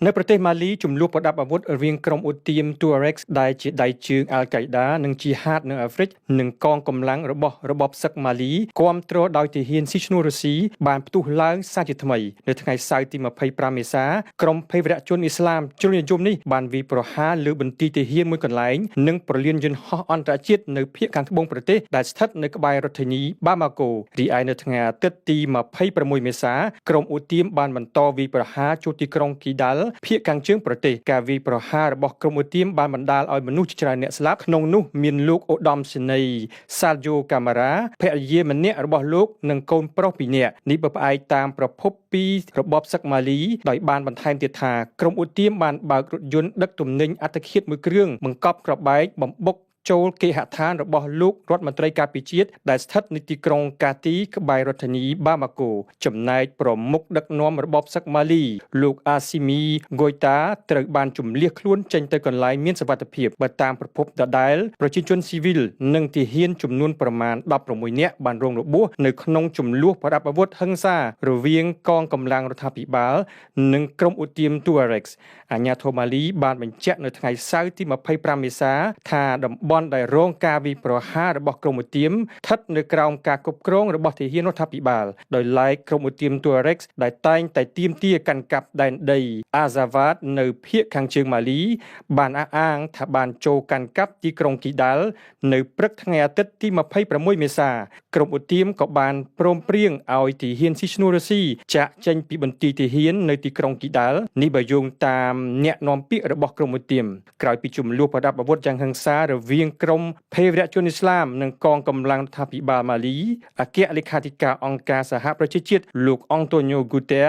នៅប្រទេសម៉ាលីចំនួនប្រដាប់អាវុធរវាងក្រុមឧទាម Tuareg ដែលជាដៃជើងអាល់កៃដានិងជីហាតនៅអាហ្វ្រិកនិងកងកម្លាំងរបស់របបសឹកម៉ាលីគាំទ្រដោយទាហានស៊ីឈ្នួលរុស្ស៊ីបានផ្ទុះឡើងសាជាថ្មីនៅថ្ងៃសៅរ៍ទី25មេសាក្រុមភេរវជនអ៊ីស្លាមជ្រុលនិយមនេះបានវាយប្រហារលើបន្ទាយទាហានមួយកន្លែងនិងប្រលានយន្តហោះអន្តរជាតិនៅភាគខាងត្បូងប្រទេសដែលស្ថិតនៅក្បែររដ្ឋធានីបាម៉ាកូរីឯនៅថ្ងៃអាទិត្យទី26មេសាក្រុមឧទាមបានបន្តវាយប្រហារចូលទីក្រុងគីដាល់ភាគខាងជើងប្រទេសការវាយប្រហាររបស់ក្រុមឧទាមបានបណ្ដាលឲ្យមនុស្សជាច្រើនអ្នកស្លាប់ក្នុងនោះមានលោកឧត្តមសេនីយ៍សាលយ៉ូកាម៉ារ៉ាភរិយាម្នាក់របស់លោកនិងកូនប្រុស2នាក់នេះបើផ្អែកតាមប្រភពពីរបបសឹកម៉ាលីដោយបានបន្ថែមទៀតថាក្រុមឧទាមបានបើករថយន្តដឹកទំនិញអត្តឃាតមួយគ្រឿងបង្កប់ក្របបែកបំបុកចូលគេហដ្ឋានរបស់លោករដ្ឋមន្ត្រីការពារជាតិដែលស្ថិតនៅទីក្រុងកាទីក្បែររដ្ឋធានីបាម៉ាកូចំណែកប្រមុខដឹកនាំរបបសឹកម៉ាលីលោកអាស៊ីមីហ្គួយតាត្រូវបានជម្លៀសខ្លួនចេញទៅកន្លែងមានសុវត្ថិភាពបើតាមប្រភពដដែលប្រជាជនស៊ីវិលនិងទាហានចំនួនប្រមាណ16នាក់បានរងរបួសនៅក្នុងចំនួនប្រដាប់អាវុធហិង្សារវាងកងកម្លាំងរដ្ឋាភិបាលនិងក្រុមឧទាម Tuareg អាជ្ញាធរម៉ាលីបានបញ្ជាក់នៅថ្ងៃសៅរ៍ទី25មេសាថាតំបន់ដែលរងការវាយប្រហាររបស់ក្រុមឧទាមស្ថិតនៅក្រោមការគ្រប់គ្រងរបស់ទាហានរដ្ឋាភិបាលដោយឡែកក្រុមឧទាម Tuareg ដែលតែងតែទាមទារកាន់កាប់ដែនដីអាហ្សាវ៉ាតនៅភាគខាងជើងម៉ាលីបានអះអាងថាបានចូលកាន់កាប់ទីក្រុងគីដាល់នៅព្រឹកថ្ងៃអាទិត្យទី26មេសាក្រុមឧទាមក៏បានព្រមព្រៀងឲ្យទាហានស៊ីឈ្នួលរុស្ស៊ីចាក់ចេញពីបន្ទាយទាហាននៅទីក្រុងគីដាល់នេះបើយោងតាមអ្នកនាំពាក្យរបស់ក្រុមឧទាមក្រោយពីជម្លោះប្រដាប់អាវុធយ៉ាងហិង្សារវាងក្រុមភេរវជនអ៊ីស្លាមនិងកងកម្លាំងរដ្ឋាភិបាលម៉ាលីអគ្គលេខាធិការអង្គការសហប្រជាជាតិលោកអង់តូញ៉ូហ្គូតេ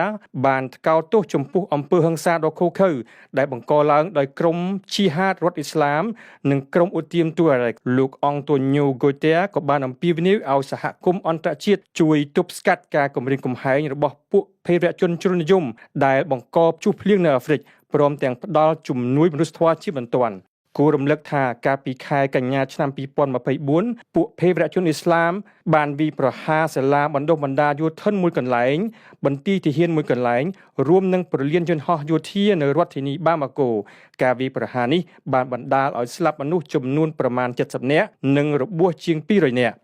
បានថ្កោលទោសចំពោះអំពើហិង្សាដ៏ឃោរឃៅដែលបង្កឡើងដោយក្រុមឈីហាតរដ្ឋអ៊ីស្លាមនិងក្រុមឧទាម Tuareg លោកអង់តូញ៉ូហ្គូតេក៏បានអំពាវនាវឲ្យសហគមន៍អន្តរជាតិជួយទប់ស្កាត់ការគំរាមកំហែងរបស់ពួកភេរវជនជ្រុលនិយមដែលបង្កព្យុះភ្លៀងនៅអាហ្វ្រិកព្រមទាំងផ្ដល់ជំនួយមនុស្សធម៌ជាបន្ទាន់គួររំលឹកថាកាលពីខែកញ្ញាឆ្នាំ2024ពួកភេរវជនអ៊ីស្លាមបានវាយប្រហារសាលាបណ្ដុះបណ្ដាលយោធិនមួយកន្លែងបន្ទាយទាហានមួយកន្លែងរួមនឹងប្រលានយន្តហោះយោធានៅរដ្ឋធានីបាម៉ាកូការវាយប្រហារនេះបានបណ្ដាលឲ្យស្លាប់មនុស្សចំនួនប្រមាណ70នាក់និងរបួសជាង200នាក់